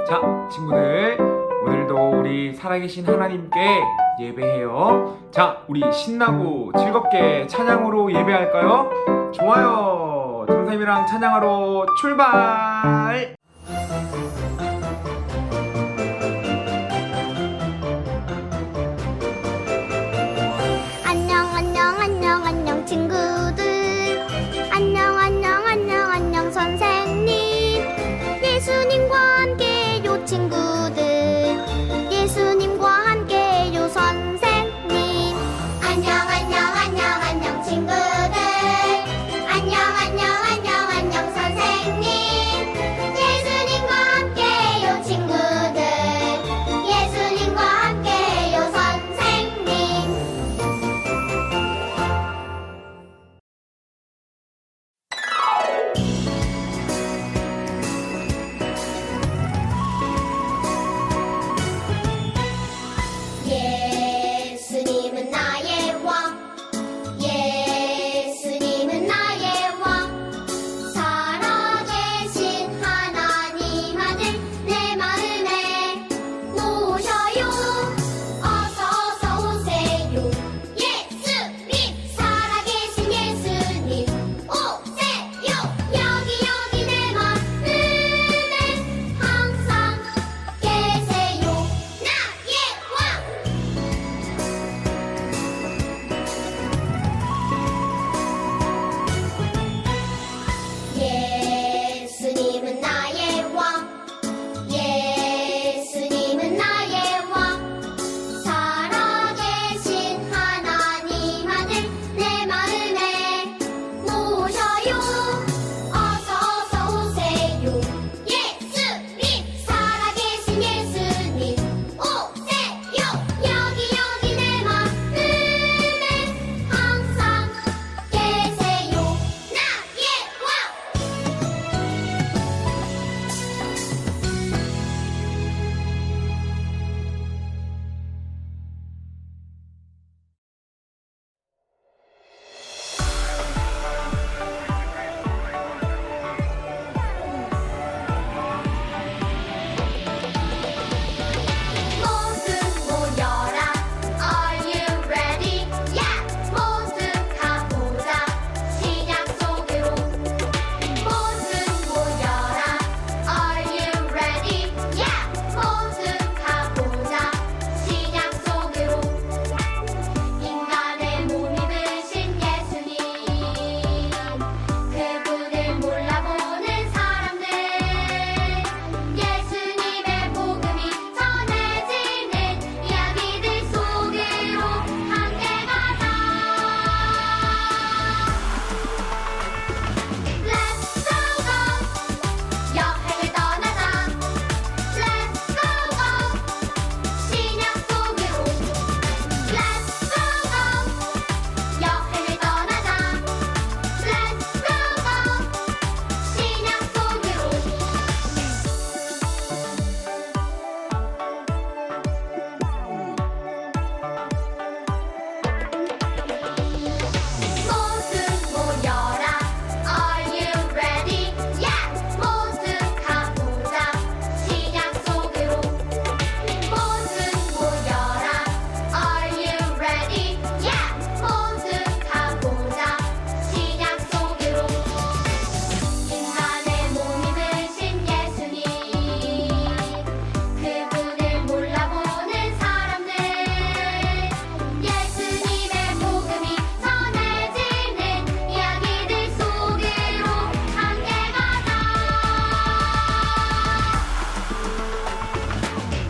자, 친구들, 오늘도 우리 살아계신 하나님께 예배해요. 자, 우리 신나고 즐겁게 찬양으로 예배할까요? 좋아요. 동쌤이랑 찬양하러 출발! 안녕 안녕 안녕 안녕 친구들 안녕 안녕 안녕 안녕 선생님 예수님과 함께요 친구들 예수님과 함께요 선생님 안녕 안녕 안녕 안녕 친구들 안녕 안녕 안녕 안녕 선생님 예수님과 함께요 친구들 예수님과 함께요 선생님 예수님은 나의 왕 예수님은 나의 왕 살아계신 하나님 아들 내 마음에 모셔요 어서 오세요 예수님 살아계신 예수님 오세요 여기 내 마음에 항상 계세요 나의 왕 예수님은 나의 왕 예수님은 나의 왕 살아계신 하나님 아들 내 마음에 모셔요 어서 오세요 예수님 살아계신 예수님 오세요 여기 내 마음에 항상 계세요 나의 왕 모두 모여라 Are you ready? Yeah! 모두 가보자 시작 속으로 모두 모여라 Are you ready? Yeah! 모두 가보자 시작 속으로 인간의 몸이 되신 예수님 그분을 몰라보는 사람들 예수님의 복음이 전해지는 이야기들 속으로 함께 가자 Let's go go 여행을 떠나자 Let's go go 신약 속으로 Let's go go 여행을 떠나자 Let's go go 신약 속으로 모두 모여라 Are you ready? Yeah! 모두 가보자 시작 속으로 모두 모여라 Are you ready? Yeah! 모두 가보자 시작 속으로 인간의 몸이 되신 예수님 그분을 몰라보는 사람들 예수님의 복음이 전해지는 이야기들 속으로 함께 가자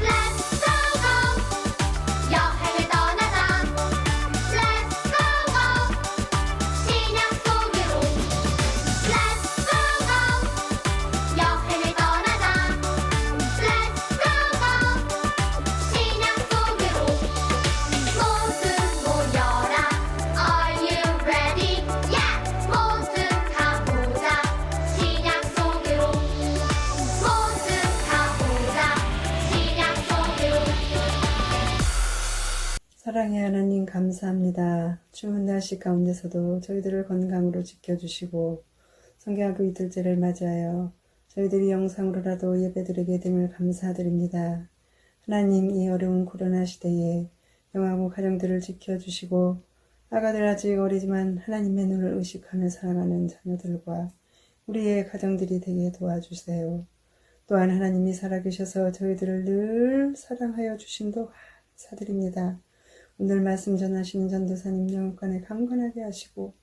Let's go go 여행을 떠나자 Let's go go 신약 속으로 Let's go go 여행을 떠나자 Let's go go 신약 속으로 모두 모여라 Are you ready? Yeah! 모두 가보자 시작 속으로 모두 가보자 시작 속으로 사랑의 하나님 감사합니다. 추운 날씨 가운데서도 저희들을 건강으로 지켜주시고 성경학교 이틀째를 맞이하여 저희들이 영상으로라도 예배드리게 됨을 감사드립니다. 하나님, 이 어려운 코로나 시대에 영하고 가정들을 지켜주시고 아가들 아직 어리지만 하나님의 눈을 의식하며 살아가는 자녀들과 우리의 가정들이 되게 도와주세요. 또한 하나님이 살아계셔서 저희들을 늘 사랑하여 주심도 감사드립니다. 오늘 말씀 전하시는 전도사님 영육간에 강건하게 하시고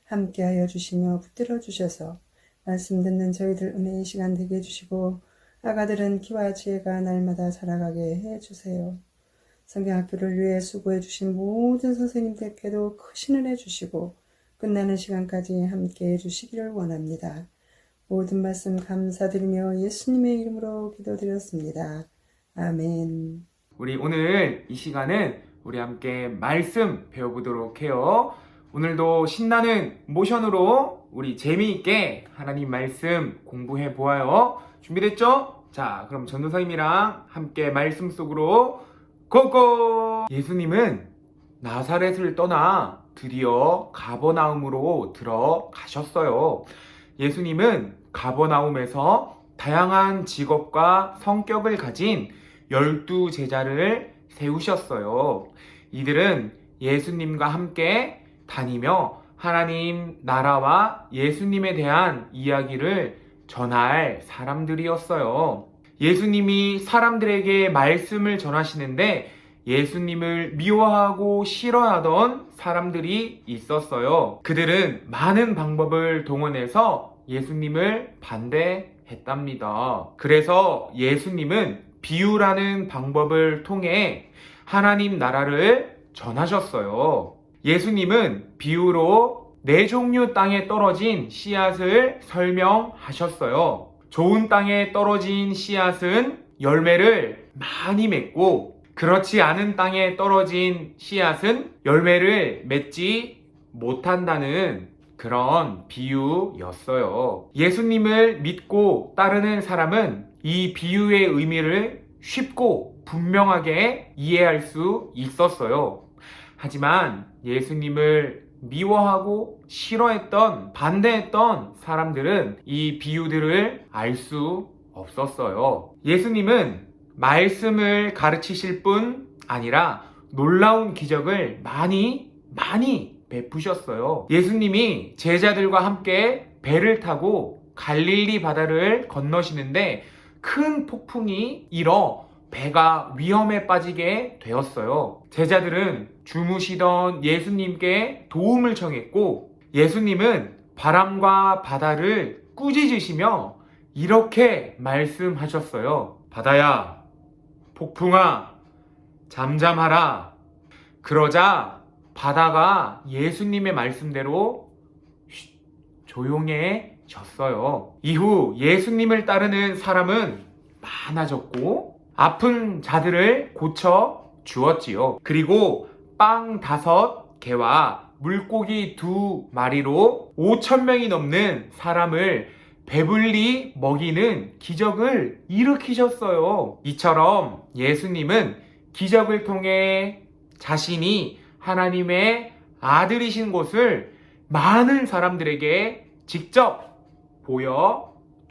함께하여 주시며 붙들어 주셔서 말씀 듣는 저희들 은혜의 시간 되게 해주시고 아가들은 키와 지혜가 날마다 자라가게 해주세요. 성경학교를 위해 수고해 주신 모든 선생님들께도 크신 은혜 주시고 끝나는 시간까지 함께해 주시기를 원합니다. 모든 말씀 감사드리며 예수님의 이름으로 기도드렸습니다. 아멘. 우리 오늘 이 시간은 우리 함께 말씀 배워보도록 해요. 오늘도 신나는 모션으로 우리 재미있게 하나님 말씀 공부해 보아요. 준비됐죠? 자, 그럼 전도사님이랑 함께 말씀 속으로 고고! 예수님은 나사렛을 떠나 드디어 가버나움으로 들어가셨어요. 예수님은 가버나움에서 다양한 직업과 성격을 가진 12제자를 세우셨어요. 이들은 예수님과 함께 다니며 하나님 나라와 예수님에 대한 이야기를 전할 사람들이었어요. 예수님이 사람들에게 말씀을 전하시는데 예수님을 미워하고 싫어하던 사람들이 있었어요. 그들은 많은 방법을 동원해서 예수님을 반대했답니다. 그래서 예수님은 비유라는 방법을 통해 하나님 나라를 전하셨어요. 예수님은 비유로 4종류 땅에 떨어진 씨앗을 설명하셨어요. 좋은 땅에 떨어진 씨앗은 열매를 많이 맺고 그렇지 않은 땅에 떨어진 씨앗은 열매를 맺지 못한다는 그런 비유였어요. 예수님을 믿고 따르는 사람은 이 비유의 의미를 쉽고 분명하게 이해할 수 있었어요. 하지만 예수님을 미워하고 싫어했던, 반대했던 사람들은 이 비유들을 알 수 없었어요. 예수님은 말씀을 가르치실 뿐 아니라 놀라운 기적을 많이 베푸셨어요. 예수님이 제자들과 함께 배를 타고 갈릴리 바다를 건너시는데 큰 폭풍이 일어 배가 위험에 빠지게 되었어요. 제자들은 주무시던 예수님께 도움을 청했고 예수님은 바람과 바다를 꾸짖으시며 이렇게 말씀하셨어요. 바다야, 폭풍아, 잠잠하라. 그러자 바다가 예수님의 말씀대로 조용해졌어요. 이후 예수님을 따르는 사람은 많아졌고 아픈 자들을 고쳐 주었지요. 그리고 빵 5개와 물고기 2마리로 5,000명이 넘는 사람을 배불리 먹이는 기적을 일으키셨어요. 이처럼 예수님은 기적을 통해 자신이 하나님의 아들이신 것을 많은 사람들에게 직접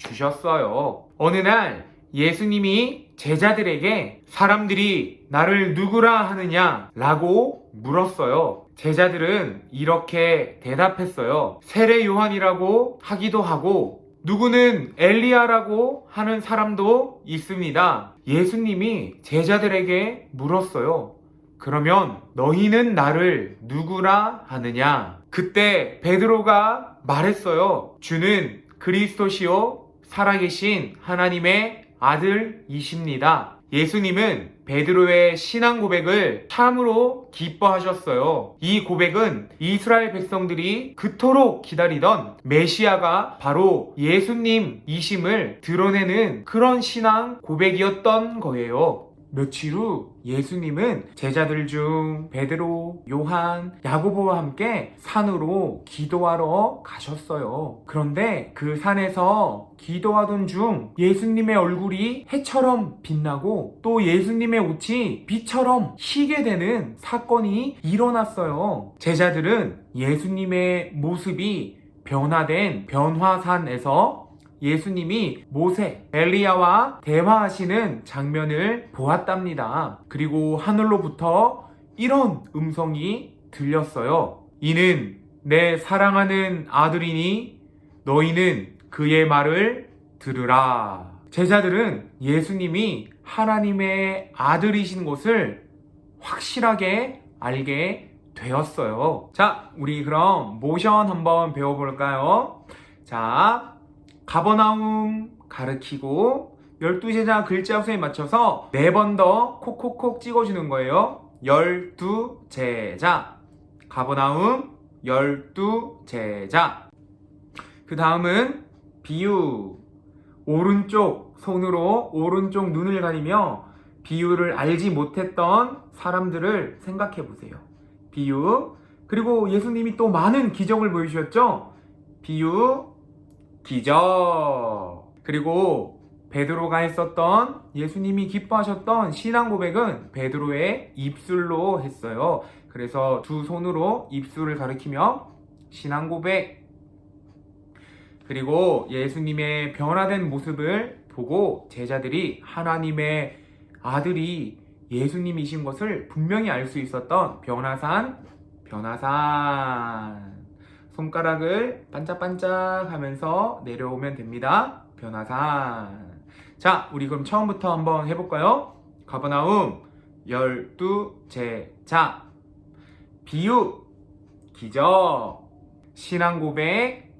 보여주셨어요. 어느 날 예수님이 제자들에게 사람들이 나를 누구라 하느냐 라고 물었어요. 제자들은 이렇게 대답했어요. 세례 요한이라고 하기도 하고 누구는 엘리야라고 하는 사람도 있습니다. 예수님이 제자들에게 물었어요. 그러면 너희는 나를 누구라 하느냐? 그때 베드로가 말했어요. 주는 그리스도시요 살아계신 하나님의 아들이십니다. 예수님은 베드로의 신앙 고백을 참으로 기뻐하셨어요. 이 고백은 이스라엘 백성들이 그토록 기다리던 메시아가 바로 예수님이심을 드러내는 그런 신앙 고백이었던 거예요. 며칠 후 예수님은 제자들 중 베드로, 요한, 야고보와 함께 산으로 기도하러 가셨어요. 그런데 그 산에서 기도하던 중 예수님의 얼굴이 해처럼 빛나고 또 예수님의 옷이 빛처럼 희게 되는 사건이 일어났어요. 제자들은 예수님의 모습이 변화된 변화산에서 예수님이 모세, 엘리야와 대화하시는 장면을 보았답니다. 그리고 하늘로부터 이런 음성이 들렸어요. 이는 내 사랑하는 아들이니 너희는 그의 말을 들으라. 제자들은 예수님이 하나님의 아들이신 것을 확실하게 알게 되었어요. 자, 우리 그럼 모션 한번 배워볼까요? 자, 가버나움 가르치고 12제자 글자 수에 맞춰서 4번 더 콕콕콕 찍어주는 거예요. 12제자. 가버나움 12제자. 그 다음은 비유. 오른쪽 손으로 오른쪽 눈을 가리며 비유를 알지 못했던 사람들을 생각해 보세요. 비유. 그리고 예수님이 또 많은 기적을 보여주셨죠? 비유, 기적. 그리고 베드로가 했었던 예수님이 기뻐하셨던 신앙 고백은 베드로의 입술로 했어요. 그래서 두 손으로 입술을 가리키며 신앙 고백. 그리고 예수님의 변화된 모습을 보고 제자들이 하나님의 아들이 예수님이신 것을 분명히 알 수 있었던 변화산. 손가락을 반짝반짝 하면서 내려오면 됩니다. 변화산. 자, 우리 그럼 처음부터 한번 해볼까요? 가버나움 12제자. 비유, 기적. 신앙 고백,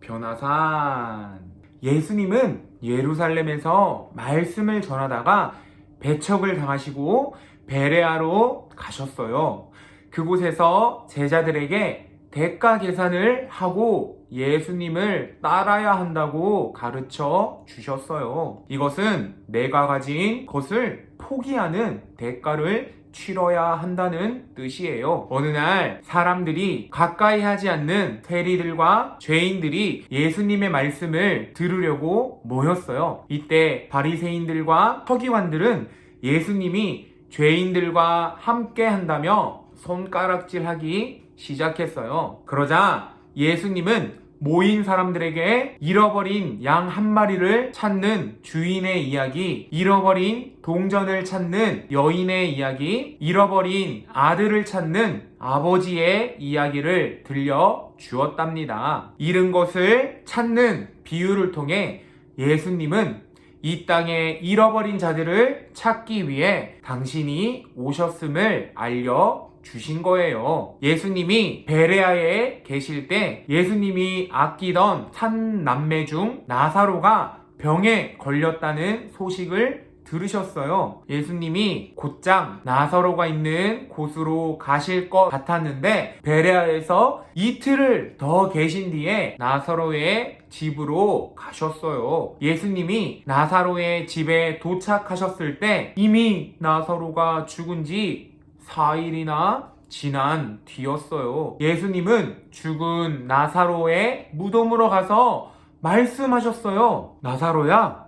변화산. 예수님은 예루살렘에서 말씀을 전하다가 배척을 당하시고 베레아로 가셨어요. 그곳에서 제자들에게 대가 계산을 하고 예수님을 따라야 한다고 가르쳐 주셨어요. 이것은 내가 가진 것을 포기하는 대가를 치러야 한다는 뜻이에요. 어느 날 사람들이 가까이 하지 않는 세리들과 죄인들이 예수님의 말씀을 들으려고 모였어요. 이때 바리새인들과 서기관들은 예수님이 죄인들과 함께 한다며 손가락질하기 시작했어요. 그러자 예수님은 모인 사람들에게 잃어버린 양 한 마리를 찾는 주인의 이야기, 잃어버린 동전을 찾는 여인의 이야기, 잃어버린 아들을 찾는 아버지의 이야기를 들려 주었답니다. 잃은 것을 찾는 비유를 통해 예수님은 이 땅에 잃어버린 자들을 찾기 위해 당신이 오셨음을 알려 주신 거예요. 예수님이 베레아에 계실 때 예수님이 아끼던 산 남매 중 나사로가 병에 걸렸다는 소식을 들으셨어요. 예수님이 곧장 나사로가 있는 곳으로 가실 것 같았는데 베레아에서 이틀을 더 계신 뒤에 나사로의 집으로 가셨어요. 예수님이 나사로의 집에 도착하셨을 때 이미 나사로가 죽은 지 4일이나 지난 뒤였어요. 예수님은 죽은 나사로의 무덤으로 가서 말씀하셨어요. 나사로야,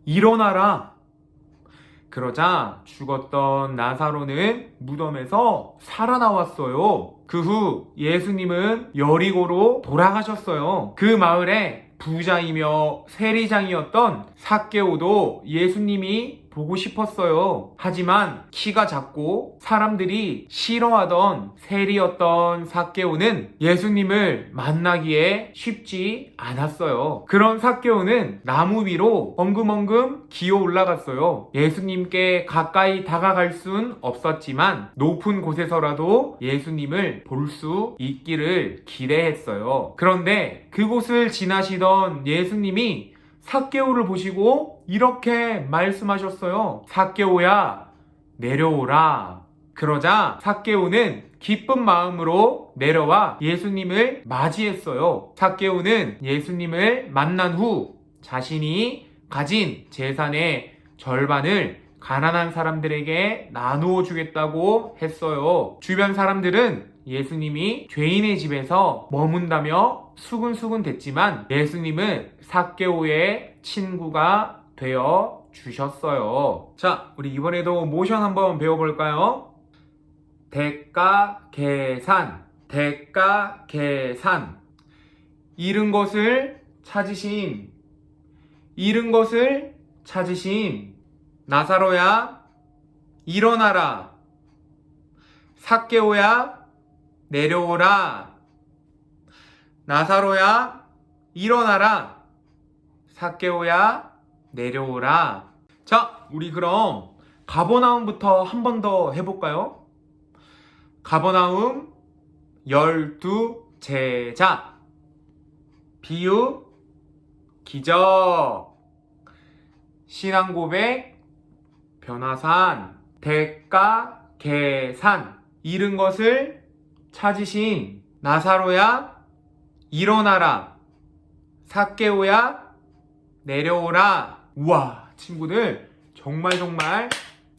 일어나라. 그러자 죽었던 나사로는 무덤에서 살아나왔어요. 그 후 예수님은 여리고로 돌아가셨어요. 그 마을에 부자이며 세리장이었던 삭개오도 예수님이 보고 싶었어요. 하지만 키가 작고 사람들이 싫어하던 세리였던 삭개오는 예수님을 만나기에 쉽지 않았어요. 그런 삭개오는 나무 위로 엉금엉금 기어 올라갔어요. 예수님께 가까이 다가갈 순 없었지만 높은 곳에서라도 예수님을 볼 수 있기를 기대했어요. 그런데 그곳을 지나시던 예수님이 삭개오를 보시고 이렇게 말씀하셨어요. 삭개오야, 내려오라. 그러자 삭개오는 기쁜 마음으로 내려와 예수님을 맞이했어요. 삭개오는 예수님을 만난 후 자신이 가진 재산의 절반을 가난한 사람들에게 나누어 주겠다고 했어요. 주변 사람들은 예수님이 죄인의 집에서 머문다며 수근수근 됐지만 예수님은 삭개오의 친구가 되어 주셨어요. 자, 우리 이번에도 모션 한번 배워볼까요? 대가 계산. 잃은 것을 찾으신 잃은 것을 찾으심. 나사로야, 일어나라. 삭개오야, 내려오라. 나사로야, 일어나라. 삭개오야, 내려오라. 자, 우리 그럼 가버나움부터 한 번 더 해볼까요? 가버나움 12제자. 비유, 기적. 신앙고백, 변화산. 대가, 계산. 잃은 것을 찾으신. 나사로야, 일어나라. 삭개오야, 내려오라. 우와, 친구들 정말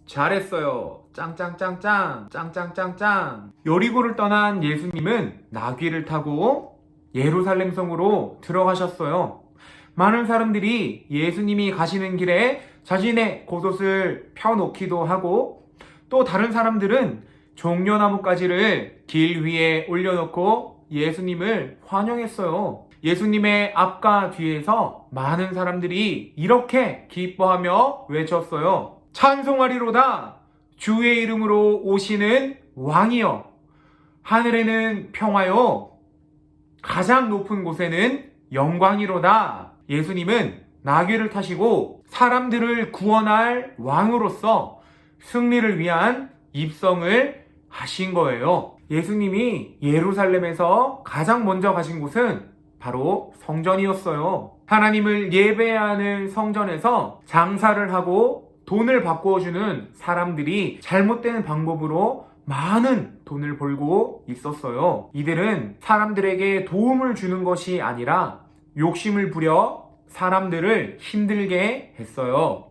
잘했어요. 짱짱짱짱, 짱짱짱짱. 여리고를 떠난 예수님은 나귀를 타고 예루살렘 성으로 들어가셨어요. 많은 사람들이 예수님이 가시는 길에 자신의 겉옷을 펴놓기도 하고, 또 다른 사람들은 종려나무가지를 길 위에 올려놓고 예수님을 환영했어요. 예수님의 앞과 뒤에서 많은 사람들이 이렇게 기뻐하며 외쳤어요. 찬송하리로다. 주의 이름으로 오시는 왕이여. 하늘에는 평화요. 가장 높은 곳에는 영광이로다. 예수님은 나귀를 타시고 사람들을 구원할 왕으로서 승리를 위한 입성을 하신 거예요. 예수님이 예루살렘에서 가장 먼저 가신 곳은 바로 성전이었어요. 하나님을 예배하는 성전에서 장사를 하고 돈을 바꿔주는 사람들이 잘못된 방법으로 많은 돈을 벌고 있었어요. 이들은 사람들에게 도움을 주는 것이 아니라 욕심을 부려 사람들을 힘들게 했어요.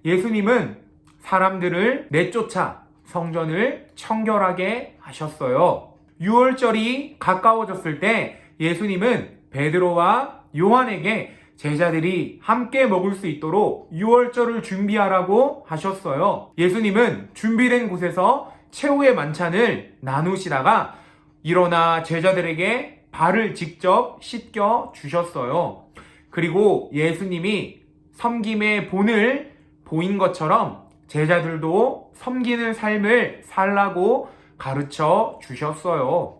예수님은 사람들을 내쫓아 성전을 청결하게 하셨어요. 유월절이 가까워졌을 때 예수님은 베드로와 요한에게 제자들이 함께 먹을 수 있도록 유월절을 준비하라고 하셨어요. 예수님은 준비된 곳에서 최후의 만찬을 나누시다가 일어나 제자들에게 발을 직접 씻겨 주셨어요. 그리고 예수님이 섬김의 본을 보인 것처럼 제자들도 섬기는 삶을 살라고 가르쳐 주셨어요.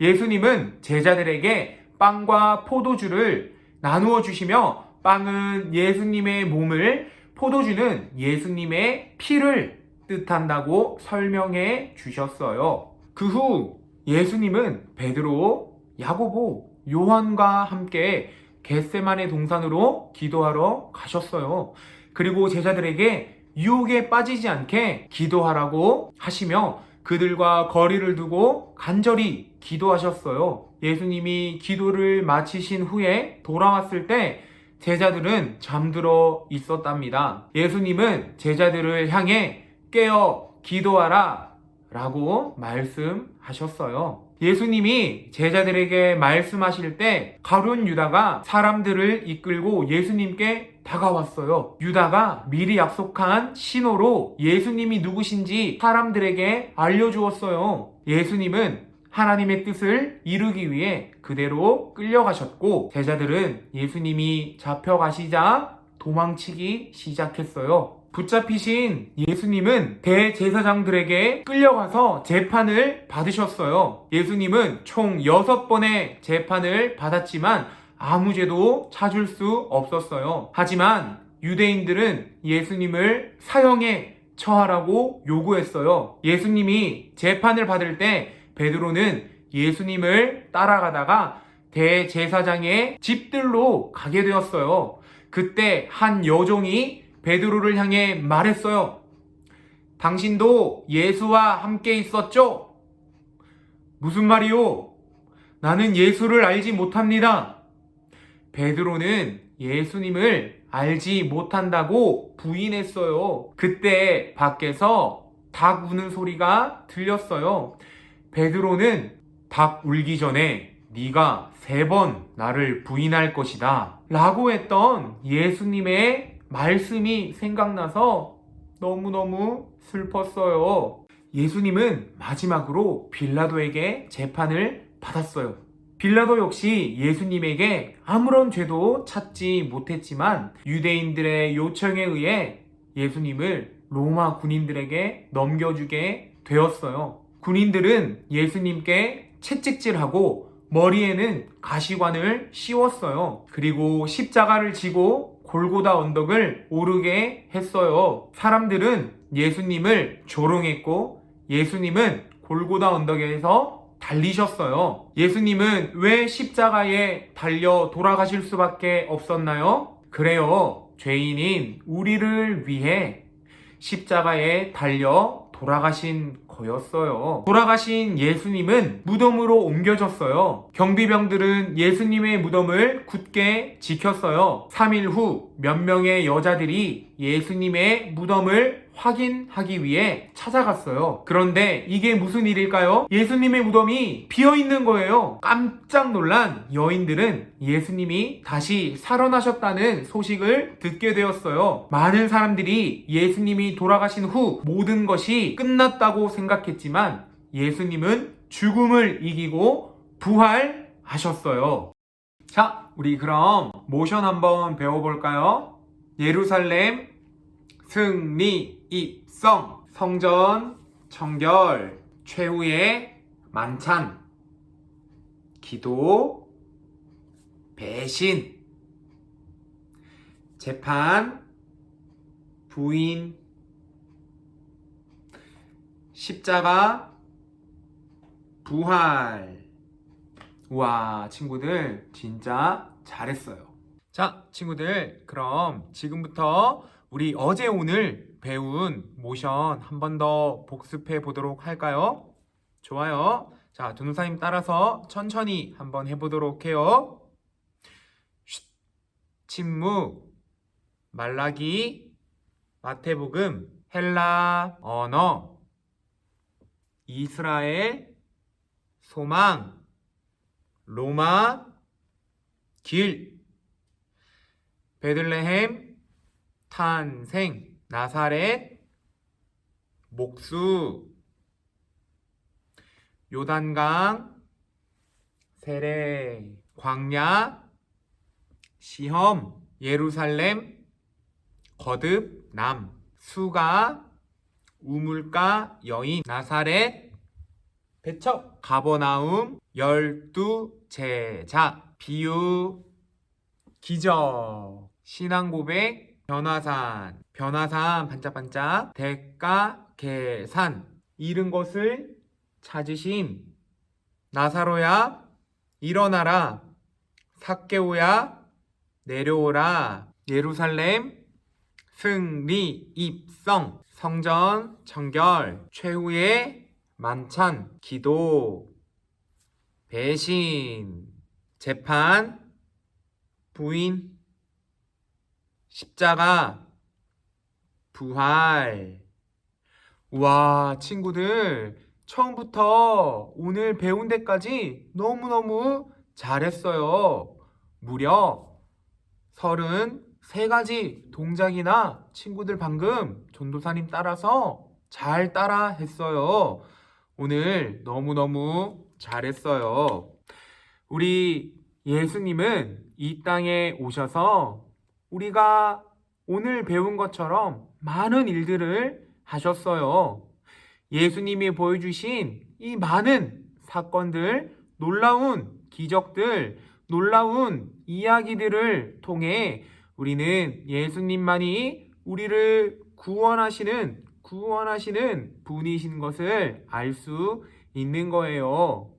예수님은 제자들에게 빵과 포도주를 나누어 주시며, 빵은 예수님의 몸을, 포도주는 예수님의 피를 뜻한다고 설명해 주셨어요. 그 후 예수님은 베드로, 야고보, 요한과 함께 겟세마네 동산으로 기도하러 가셨어요. 그리고 제자들에게 유혹에 빠지지 않게 기도하라고 하시며 그들과 거리를 두고 간절히 기도하셨어요. 예수님이 기도를 마치신 후에 돌아왔을 때 제자들은 잠들어 있었답니다. 예수님은 제자들을 향해 깨어 기도하라 라고 말씀하셨어요. 예수님이 제자들에게 말씀하실 때 가룟 유다가 사람들을 이끌고 예수님께 다가왔어요. 유다가 미리 약속한 신호로 예수님이 누구신지 사람들에게 알려주었어요. 예수님은 하나님의 뜻을 이루기 위해 그대로 끌려가셨고, 제자들은 예수님이 잡혀가시자 도망치기 시작했어요. 붙잡히신 예수님은 대제사장들에게 끌려가서 재판을 받으셨어요. 예수님은 총 6번의 재판을 받았지만 아무 죄도 찾을 수 없었어요. 하지만 유대인들은 예수님을 사형에 처하라고 요구했어요. 예수님이 재판을 받을 때 베드로는 예수님을 따라가다가 대제사장의 집들로 가게 되었어요. 그때 한 여종이 베드로를 향해 말했어요. 당신도 예수와 함께 있었죠? 무슨 말이요? 나는 예수를 알지 못합니다. 베드로는 예수님을 알지 못한다고 부인했어요. 그때 밖에서 닭 우는 소리가 들렸어요. 베드로는 닭 울기 전에 네가 3번 나를 부인할 것이다 라고 했던 예수님의 말씀이 생각나서 너무너무 슬펐어요. 예수님은 마지막으로 빌라도에게 재판을 받았어요. 빌라도 역시 예수님에게 아무런 죄도 찾지 못했지만 유대인들의 요청에 의해 예수님을 로마 군인들에게 넘겨주게 되었어요. 군인들은 예수님께 채찍질하고 머리에는 가시관을 씌웠어요. 그리고 십자가를 지고 골고다 언덕을 오르게 했어요. 사람들은 예수님을 조롱했고 예수님은 골고다 언덕에서 달리셨어요. 예수님은 왜 십자가에 달려 돌아가실 수밖에 없었나요? 그래요. 죄인인 우리를 위해 십자가에 달려 돌아가신 거였어요. 돌아가신 예수님은 무덤으로 옮겨졌어요. 경비병들은 예수님의 무덤을 굳게 지켰어요. 3일 후 몇 명의 여자들이 예수님의 무덤을 확인하기 위해 찾아갔어요. 그런데 이게 무슨 일일까요? 예수님의 무덤이 비어 있는 거예요. 깜짝 놀란 여인들은 예수님이 다시 살아나셨다는 소식을 듣게 되었어요. 많은 사람들이 예수님이 돌아가신 후 모든 것이 끝났다고 생각했지만 예수님은 죽음을 이기고 부활하셨어요. 자, 우리 그럼 모션 한번 배워볼까요? 예루살렘 승리 입성, 성전 청결, 최후의 만찬, 기도, 배신, 재판, 부인, 십자가, 부활. 우와, 친구들 진짜 잘했어요. 자, 친구들 그럼 지금부터 우리 어제 오늘 배운 모션 한 번 더 복습해 보도록 할까요? 좋아요. 자, 전도사님 따라서 천천히 한번 해보도록 해요. 쉿, 침묵, 말라기, 마태복음, 헬라 언어, 이스라엘, 소망, 로마, 길, 베들레헴, 탄생, 나사렛, 목수, 요단강, 세례, 광야, 시험, 예루살렘, 거듭, 남, 수가, 우물가, 여인, 나사렛, 배척, 가버나움, 12 제자, 비유, 기적, 신앙고백, 변화산, 변화산 반짝반짝, 대가, 계산, 잃은 것을 찾으심, 나사로야 일어나라, 삭개오야 내려오라, 예루살렘 승리 입성, 성전 청결, 최후의 만찬, 기도, 배신, 재판, 부인, 십자가, 부활. 우와, 친구들 처음부터 오늘 배운 데까지 너무너무 잘했어요. 무려 33가지 동작이나 친구들 방금 전도사님 따라서 잘 따라 했어요. 오늘 너무너무 잘했어요. 우리 예수님은 이 땅에 오셔서 우리가 오늘 배운 것처럼 많은 일들을 하셨어요. 예수님이 보여주신 이 많은 사건들, 놀라운 기적들, 놀라운 이야기들을 통해 우리는 예수님만이 우리를 구원하시는 분이신 것을 알 수 있는 거예요.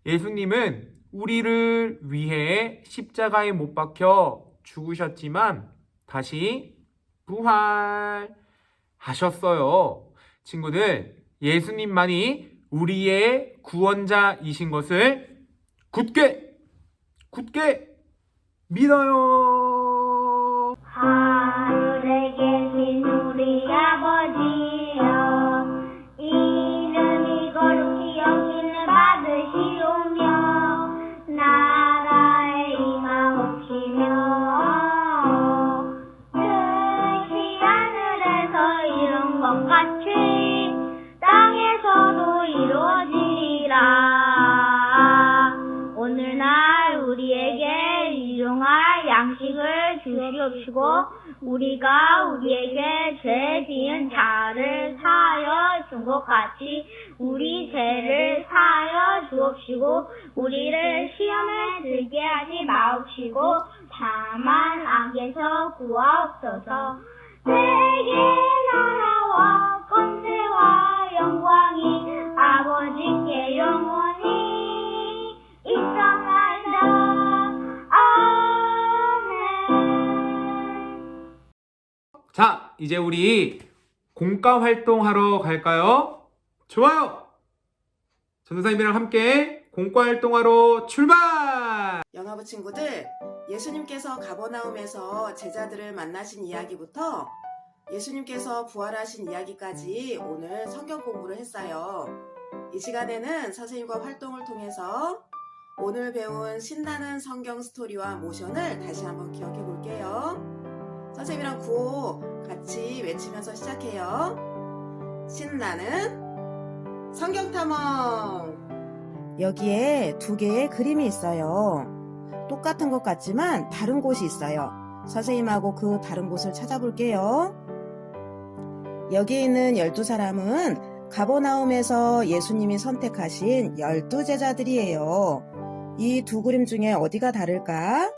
예수님은 우리를 위해 십자가에 못 박혀 죽으셨지만 다시 부활하셨어요. 친구들, 예수님만이 우리의 구원자이신 것을 굳게 믿어요. 하늘에 계신 우리 아버지여, 이름이 거룩히 여김을 받으시오며 나라에 임하옵시며 뜻이 하늘에서 이룬 것 같이 땅에서도 이루어지리라. 오늘 주옵시고 우리가 우리에게 죄 지은 자를 사하여 준 것 같이 우리 죄를 사하여 주옵시고 우리를 시험에 들게 하지 마옵시고 다만 악에서 구하옵소서. 내게 나라와 권세와 영광이 아버지께 영원히 있사옵나이다. 아멘. 자, 이제 우리 공과 활동하러 갈까요? 좋아요! 전도사님이랑 함께 공과 활동하러 출발! 영화부 친구들, 예수님께서 가버나움에서 제자들을 만나신 이야기부터 예수님께서 부활하신 이야기까지 오늘 성경 공부를 했어요. 이 시간에는 선생님과 활동을 통해서 오늘 배운 신나는 성경 스토리와 모션을 다시 한번 기억해 볼게요. 선생님이랑 구호 같이 외치면서 시작해요. 신나는 성경 탐험. 여기에 두 개의 그림이 있어요. 똑같은 것 같지만 다른 곳이 있어요. 선생님하고 그 다른 곳을 찾아볼게요. 여기 있는 12사람은 가버나움에서 예수님이 선택하신 12제자들이에요. 이 두 그림 중에 어디가 다를까?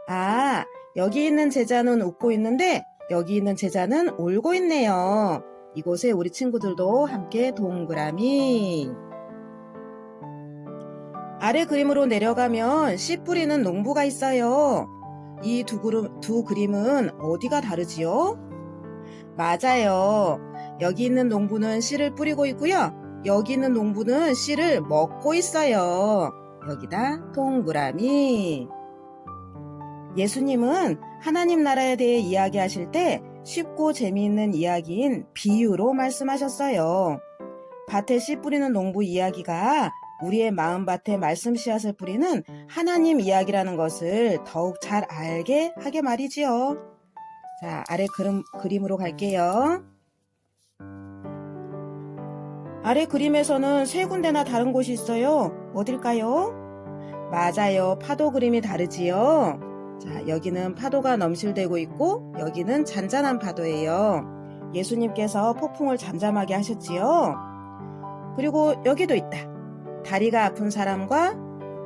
아, 여기 있는 제자는 웃고 있는데 여기 있는 제자는 울고 있네요. 이곳에 우리 친구들도 함께 동그라미. 아래 그림으로 내려가면 씨 뿌리는 농부가 있어요. 이 두 그림은 어디가 다르지요? 맞아요. 여기 있는 농부는 씨를 뿌리고 있고요. 여기 있는 농부는 씨를 먹고 있어요. 여기다 동그라미. 예수님은 하나님 나라에 대해 이야기하실 때 쉽고 재미있는 이야기인 비유로 말씀하셨어요. 밭에 씨 뿌리는 농부 이야기가 우리의 마음밭에 말씀 씨앗을 뿌리는 하나님 이야기라는 것을 더욱 잘 알게 하게 말이지요. 자, 아래 그림으로 갈게요. 아래 그림에서는 세 군데나 다른 곳이 있어요. 어딜까요? 맞아요. 파도 그림이 다르지요. 자, 여기는 파도가 넘실대고 있고 여기는 잔잔한 파도예요. 예수님께서 폭풍을 잠잠하게 하셨지요. 그리고 여기도 있다. 다리가 아픈 사람과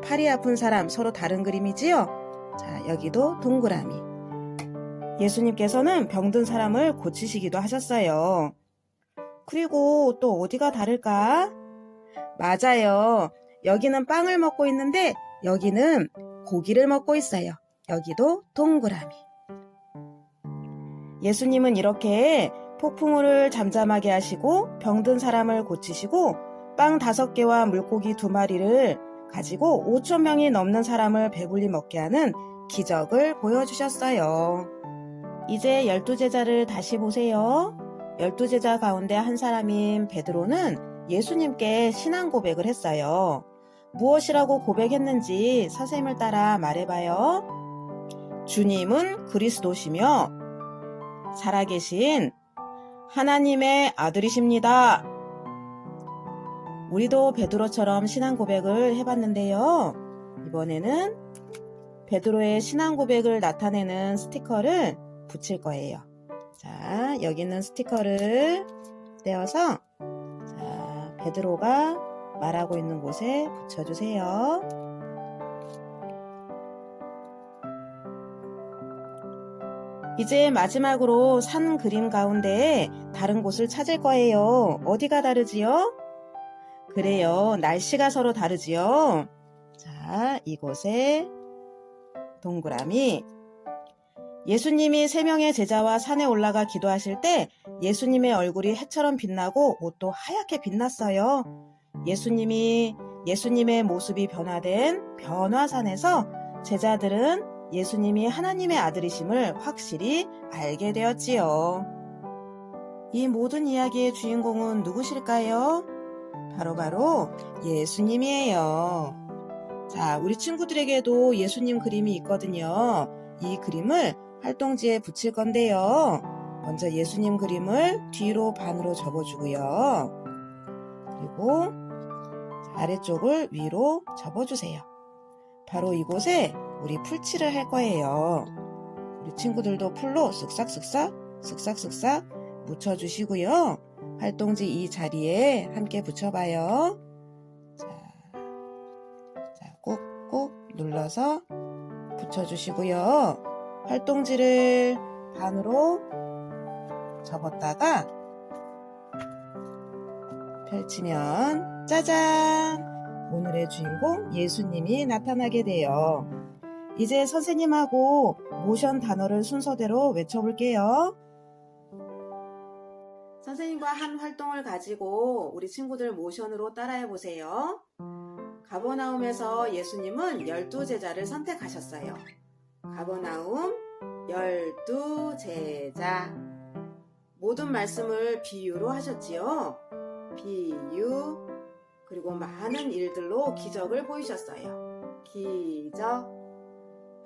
팔이 아픈 사람 서로 다른 그림이지요. 자, 여기도 동그라미. 예수님께서는 병든 사람을 고치시기도 하셨어요. 그리고 또 어디가 다를까? 맞아요. 여기는 빵을 먹고 있는데 여기는 고기를 먹고 있어요. 여기도 동그라미. 예수님은 이렇게 폭풍우를 잠잠하게 하시고 병든 사람을 고치시고 빵 5개와 물고기 2마리를 가지고 5,000명이 넘는 사람을 배불리 먹게 하는 기적을 보여주셨어요. 이제 12제자를 다시 보세요. 12제자 가운데 한 사람인 베드로는 예수님께 신앙 고백을 했어요. 무엇이라고 고백했는지 선생님을 따라 말해봐요. 주님은 그리스도시며 살아계신 하나님의 아들이십니다. 우리도 베드로처럼 신앙 고백을 해봤는데요. 이번에는 베드로의 신앙 고백을 나타내는 스티커를 붙일 거예요. 자, 여기 있는 스티커를 떼어서 자, 베드로가 말하고 있는 곳에 붙여주세요. 이제 마지막으로 산 그림 가운데 다른 곳을 찾을 거예요. 어디가 다르지요? 그래요. 날씨가 서로 다르지요. 자, 이곳에 동그라미. 예수님이 3명의 제자와 산에 올라가 기도하실 때 예수님의 얼굴이 해처럼 빛나고 옷도 하얗게 빛났어요. 예수님의 모습이 변화된 변화산에서 제자들은 예수님이 하나님의 아들이심을 확실히 알게 되었지요. 이 모든 이야기의 주인공은 누구실까요? 바로 예수님이에요. 자, 우리 친구들에게도 예수님 그림이 있거든요. 이 그림을 활동지에 붙일 건데요. 먼저 예수님 그림을 뒤로 반으로 접어주고요. 그리고 아래쪽을 위로 접어주세요. 바로 이곳에 우리 풀칠을 할 거예요. 우리 친구들도 풀로 쓱싹 묻혀주시고요. 활동지 이 자리에 함께 붙여봐요. 자, 꾹꾹 눌러서 붙여주시고요. 활동지를 반으로 접었다가 펼치면 짜잔! 오늘의 주인공 예수님이 나타나게 돼요. 이제 선생님하고 모션 단어를 순서대로 외쳐볼게요. 선생님과 한 활동을 가지고 우리 친구들 모션으로 따라해보세요. 가버나움에서 예수님은 12제자를 선택하셨어요. 가버나움 12제자. 모든 말씀을 비유로 하셨지요. 비유. 그리고 많은 일들로 기적을 보이셨어요. 기적.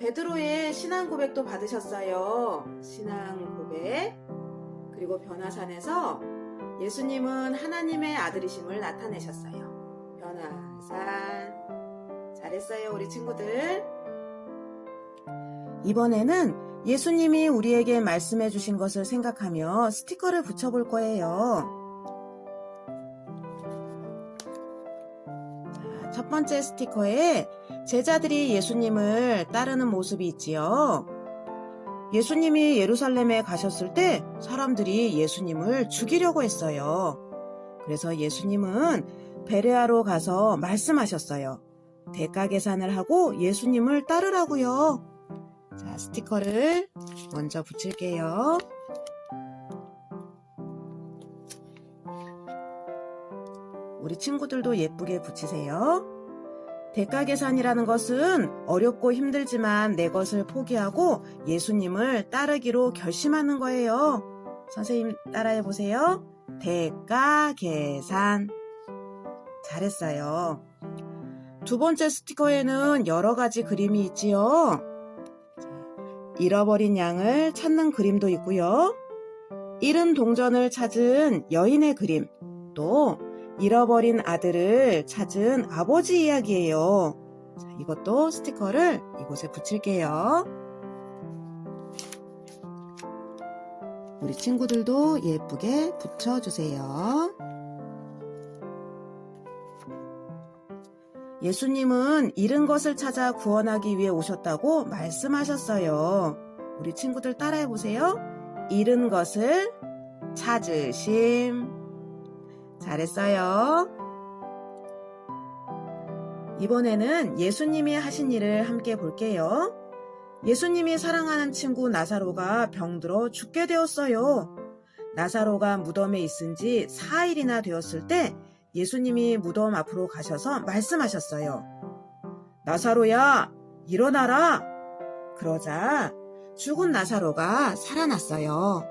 베드로의 신앙 고백도 받으셨어요. 신앙 고백. 그리고 변화산에서 예수님은 하나님의 아들이심을 나타내셨어요. 변화산. 잘했어요, 우리 친구들. 이번에는 예수님이 우리에게 말씀해 주신 것을 생각하며 스티커를 붙여볼 거예요. 자, 첫 번째 스티커에 제자들이 예수님을 따르는 모습이 있지요. 예수님이 예루살렘에 가셨을 때 사람들이 예수님을 죽이려고 했어요. 그래서 예수님은 베레아로 가서 말씀하셨어요. 대가 계산을 하고 예수님을 따르라고요. 자, 스티커를 먼저 붙일게요. 우리 친구들도 예쁘게 붙이세요. 대가 계산이라는 것은 어렵고 힘들지만 내 것을 포기하고 예수님을 따르기로 결심하는 거예요. 선생님 따라해 보세요. 대가 계산. 잘했어요. 두 번째 스티커에는 여러 가지 그림이 있지요. 잃어버린 양을 찾는 그림도 있고요. 잃은 동전을 찾은 여인의 그림, 또 잃어버린 아들을 찾은 아버지 이야기예요. 자, 이것도 스티커를 이곳에 붙일게요. 우리 친구들도 예쁘게 붙여주세요. 예수님은 잃은 것을 찾아 구원하기 위해 오셨다고 말씀하셨어요. 우리 친구들 따라해보세요. 잃은 것을 찾으심. 잘했어요. 이번에는 예수님이 하신 일을 함께 볼게요. 예수님이 사랑하는 친구 나사로가 병들어 죽게 되었어요. 나사로가 무덤에 있은 지 4일이나 되었을 때 예수님이 무덤 앞으로 가셔서 말씀하셨어요. 나사로야, 일어나라! 그러자 죽은 나사로가 살아났어요.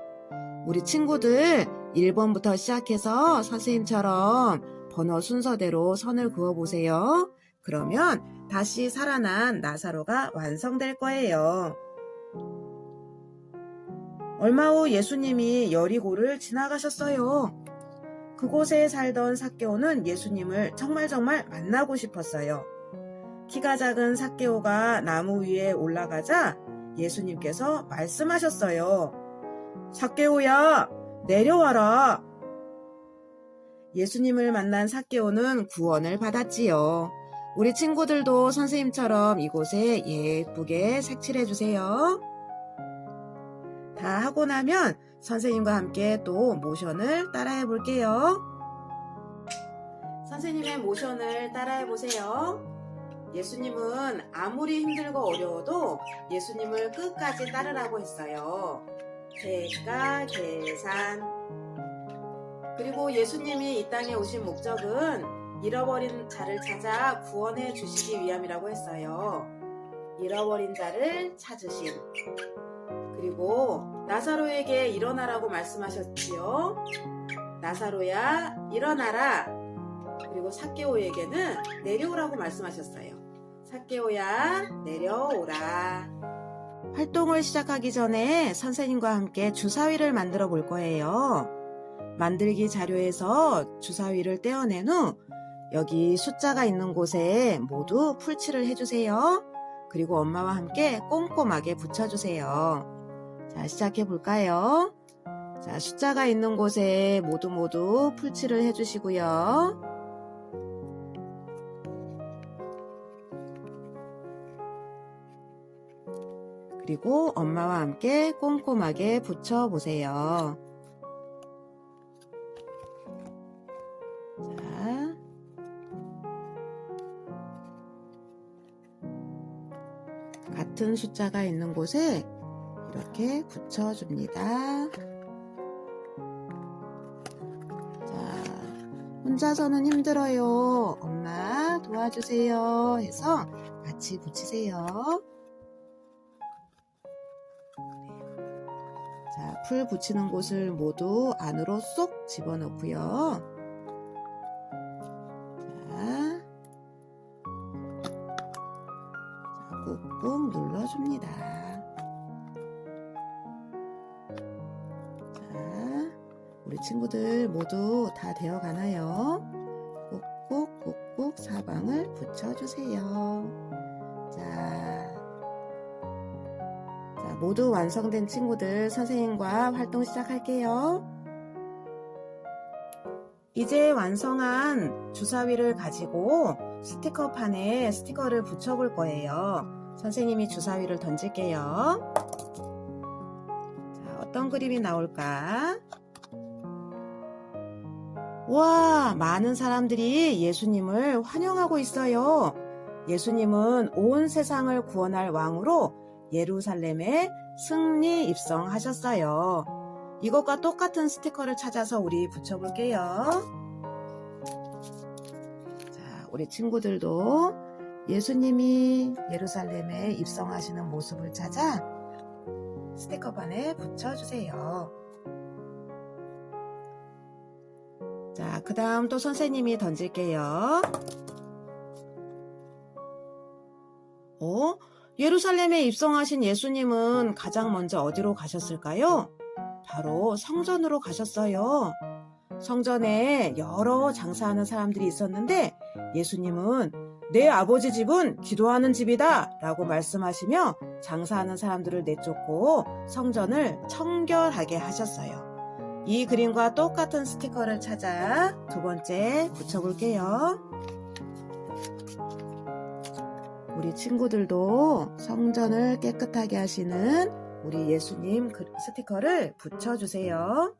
우리 친구들 1번부터 시작해서 선생님처럼 번호 순서대로 선을 그어보세요. 그러면 다시 살아난 나사로가 완성될 거예요. 얼마 후 예수님이 여리고를 지나가셨어요. 그곳에 살던 삭개오는 예수님을 정말 만나고 싶었어요. 키가 작은 삭개오가 나무 위에 올라가자 예수님께서 말씀하셨어요. 삭개오야, 내려와라. 예수님을 만난 삭개오는 구원을 받았지요. 우리 친구들도 선생님처럼 이곳에 예쁘게 색칠해주세요. 다 하고 나면 선생님과 함께 또 모션을 따라해 볼게요. 선생님의 모션을 따라해 보세요. 예수님은 아무리 힘들고 어려워도 예수님을 끝까지 따르라고 했어요. 대가 계산. 그리고 예수님이 이 땅에 오신 목적은 잃어버린 자를 찾아 구원해 주시기 위함이라고 했어요. 잃어버린 자를 찾으심. 그리고 나사로에게 일어나라고 말씀하셨지요. 나사로야, 일어나라. 그리고 삭개오에게는 내려오라고 말씀하셨어요. 삭개오야, 내려오라. 활동을 시작하기 전에 선생님과 함께 주사위를 만들어 볼 거예요. 만들기 자료에서 주사위를 떼어낸 후 여기 숫자가 있는 곳에 모두 풀칠을 해주세요. 그리고 엄마와 함께 꼼꼼하게 붙여주세요. 자, 시작해 볼까요? 자, 숫자가 있는 곳에 모두 풀칠을 해주시고요. 그리고 엄마와 함께 꼼꼼하게 붙여보세요. 자, 같은 숫자가 있는 곳에 이렇게 붙여줍니다. 자, 혼자서는 힘들어요. 엄마 도와주세요 해서 같이 붙이세요. 자, 풀 붙이는 곳을 모두 안으로 쏙 집어넣고요. 자, 꾹꾹 눌러줍니다. 자, 우리 친구들 모두 다 되어 가나요? 꾹꾹 사방을 붙여주세요. 자, 모두 완성된 친구들 선생님과 활동 시작할게요. 이제 완성한 주사위를 가지고 스티커판에 스티커를 붙여볼 거예요. 선생님이 주사위를 던질게요. 자, 어떤 그림이 나올까? 와, 많은 사람들이 예수님을 환영하고 있어요. 예수님은 온 세상을 구원할 왕으로 예루살렘에 승리 입성하셨어요. 이것과 똑같은 스티커를 찾아서 우리 붙여볼게요. 자, 우리 친구들도 예수님이 예루살렘에 입성하시는 모습을 찾아 스티커판에 붙여주세요. 자, 그 다음 또 선생님이 던질게요. 예루살렘에 입성하신 예수님은 가장 먼저 어디로 가셨을까요? 바로 성전으로 가셨어요. 성전에 여러 장사하는 사람들이 있었는데 예수님은 내 아버지 집은 기도하는 집이다 라고 말씀하시며 장사하는 사람들을 내쫓고 성전을 청결하게 하셨어요. 이 그림과 똑같은 스티커를 찾아 두 번째 붙여볼게요. 우리 친구들도 성전을 깨끗하게 하시는 우리 예수님 스티커를 붙여주세요.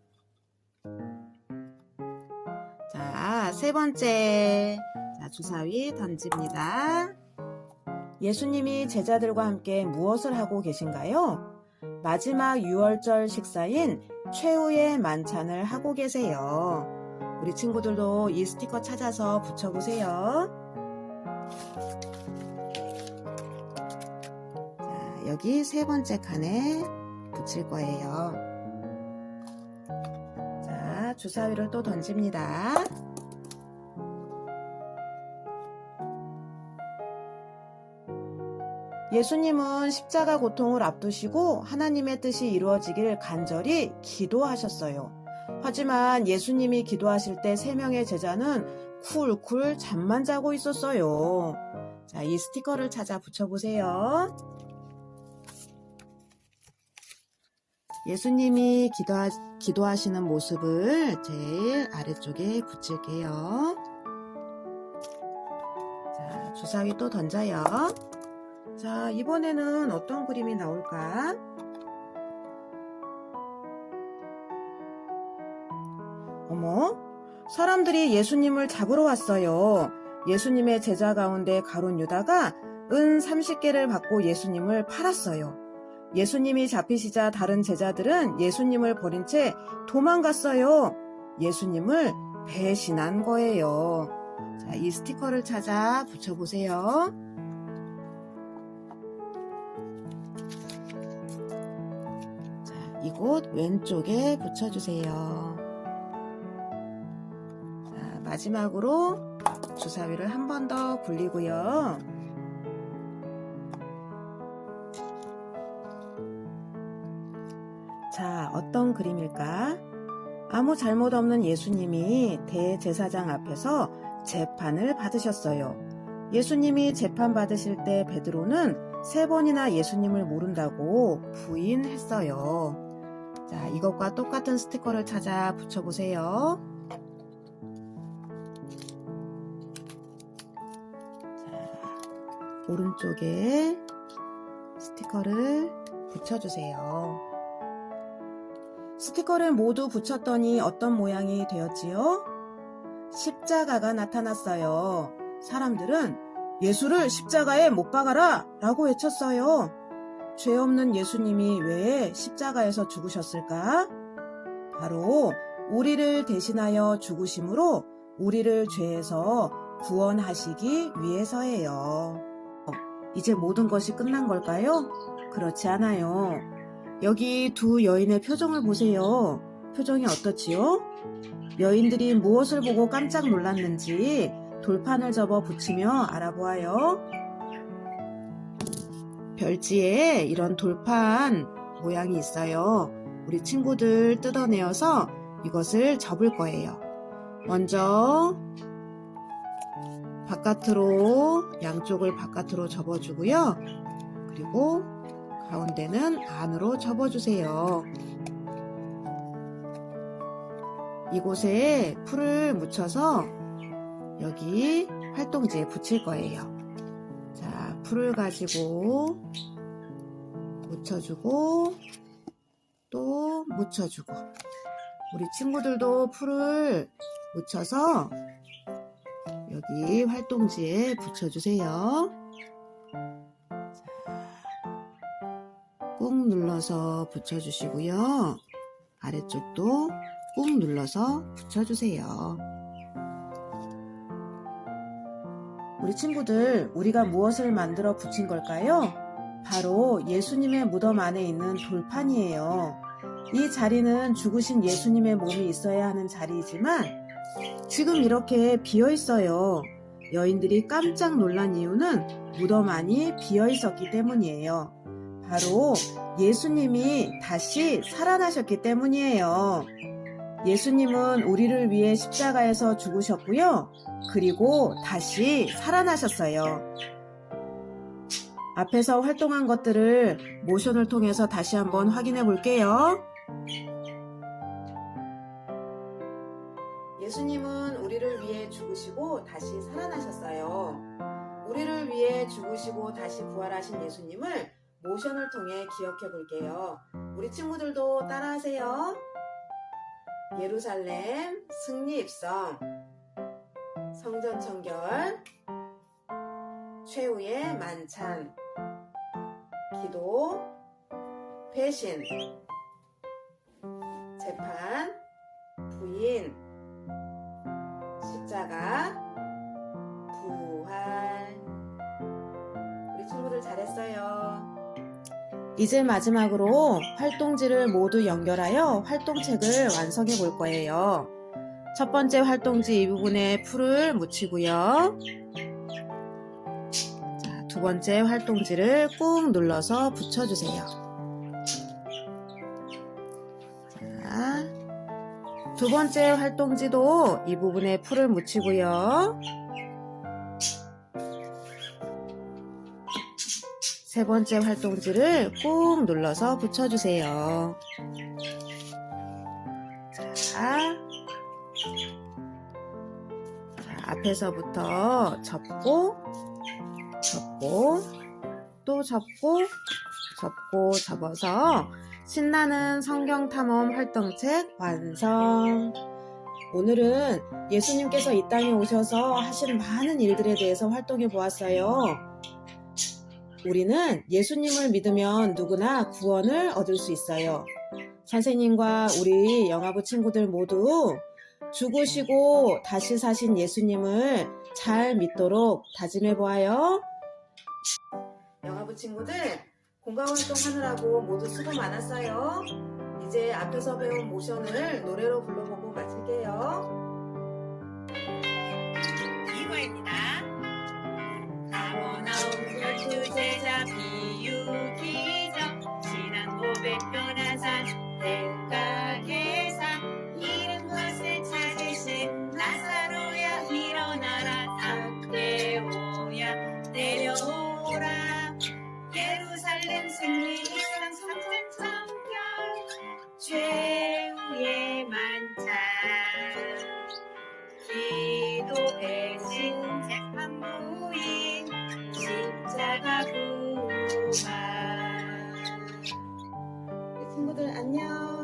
자, 세 번째. 자, 주사위 던집니다. 예수님이 제자들과 함께 무엇을 하고 계신가요? 마지막 유월절 식사인 최후의 만찬을 하고 계세요. 우리 친구들도 이 스티커 찾아서 붙여보세요. 여기 세 번째 칸에 붙일 거예요. 자, 주사위를 또 던집니다. 예수님은 십자가 고통을 앞두시고 하나님의 뜻이 이루어지길 간절히 기도하셨어요. 하지만 예수님이 기도하실 때 3명의 제자는 쿨쿨 잠만 자고 있었어요. 자, 이 스티커를 찾아 붙여보세요. 예수님이 기도하시는 모습을 제일 아래쪽에 붙일게요. 자, 주사위 또 던져요. 자, 이번에는 어떤 그림이 나올까? 어머, 사람들이 예수님을 잡으러 왔어요. 예수님의 제자 가운데 가룟 유다가 은 30개를 받고 예수님을 팔았어요. 예수님이 잡히시자 다른 제자들은 예수님을 버린 채 도망갔어요. 예수님을 배신한 거예요. 자, 이 스티커를 찾아 붙여보세요. 자, 이곳 왼쪽에 붙여주세요. 자, 마지막으로 주사위를 한 번 더 굴리고요. 자, 어떤 그림일까? 아무 잘못 없는 예수님이 대제사장 앞에서 재판을 받으셨어요. 예수님이 재판 받으실 때 베드로는 3번이나 예수님을 모른다고 부인했어요. 자, 이것과 똑같은 스티커를 찾아 붙여보세요. 자, 오른쪽에 스티커를 붙여주세요. 스티커를 모두 붙였더니 어떤 모양이 되었지요? 십자가가 나타났어요. 사람들은 예수를 십자가에 못 박아라! 라고 외쳤어요. 죄 없는 예수님이 왜 십자가에서 죽으셨을까? 바로 우리를 대신하여 죽으심으로 우리를 죄에서 구원하시기 위해서예요. 이제 모든 것이 끝난 걸까요? 그렇지 않아요. 여기 두 여인의 표정을 보세요. 표정이 어떻지요? 여인들이 무엇을 보고 깜짝 놀랐는지 돌판을 접어 붙이며 알아보아요. 별지에 이런 돌판 모양이 있어요. 우리 친구들 뜯어내어서 이것을 접을 거예요. 먼저 바깥으로, 양쪽을 바깥으로 접어주고요. 그리고 가운데는 안으로 접어주세요. 이곳에 풀을 묻혀서 여기 활동지에 붙일 거예요. 자, 풀을 가지고 묻혀주고 또 묻혀주고, 우리 친구들도 풀을 묻혀서 여기 활동지에 붙여주세요. 꾹 눌러서 붙여주시고요. 아래쪽도 꾹 눌러서 붙여주세요. 우리 친구들, 우리가 무엇을 만들어 붙인 걸까요? 바로 예수님의 무덤 안에 있는 돌판이에요. 이 자리는 죽으신 예수님의 몸이 있어야 하는 자리이지만 지금 이렇게 비어 있어요. 여인들이 깜짝 놀란 이유는 무덤 안이 비어 있었기 때문이에요. 바로 예수님이 다시 살아나셨기 때문이에요. 예수님은 우리를 위해 십자가에서 죽으셨고요. 그리고 다시 살아나셨어요. 앞에서 활동한 것들을 모션을 통해서 다시 한번 확인해 볼게요. 예수님은 우리를 위해 죽으시고 다시 살아나셨어요. 우리를 위해 죽으시고 다시 부활하신 예수님을 모션을 통해 기억해 볼게요. 우리 친구들도 따라하세요. 예루살렘 승리 입성, 성전 청결, 최후의 만찬, 기도, 배신, 재판, 부인, 십자가, 부활. 우리 친구들 잘했어요. 이제 마지막으로 활동지를 모두 연결하여 활동책을 완성해 볼 거예요. 첫 번째 활동지 이 부분에 풀을 묻히고요. 자, 두 번째 활동지를 꾹 눌러서 붙여주세요. 자, 두 번째 활동지도 이 부분에 풀을 묻히고요. 세 번째 활동지를 꾹 눌러서 붙여주세요. 자, 앞에서부터 접고, 또 접고, 접어서 신나는 성경 탐험 활동책 완성! 오늘은 예수님께서 이 땅에 오셔서 하신 많은 일들에 대해서 활동해 보았어요. 우리는 예수님을 믿으면 누구나 구원을 얻을 수 있어요. 선생님과 우리 영아부 친구들 모두 죽으시고 다시 사신 예수님을 잘 믿도록 다짐해 보아요. 영아부 친구들, 공과활동 하느라고 모두 수고 많았어요. 이제 앞에서 배운 모션을 노래로 불러보고 마칠게요. 이거입니다. 나오나온 열두 제자 비유기적 신앙 고백 변화산 대가 계산 잃은 것을 찾으신 나사로야 일어나라 삭개오야 내려오라 칭찬 기도 배신 재판 부인 십자가 부활 친구들 안녕.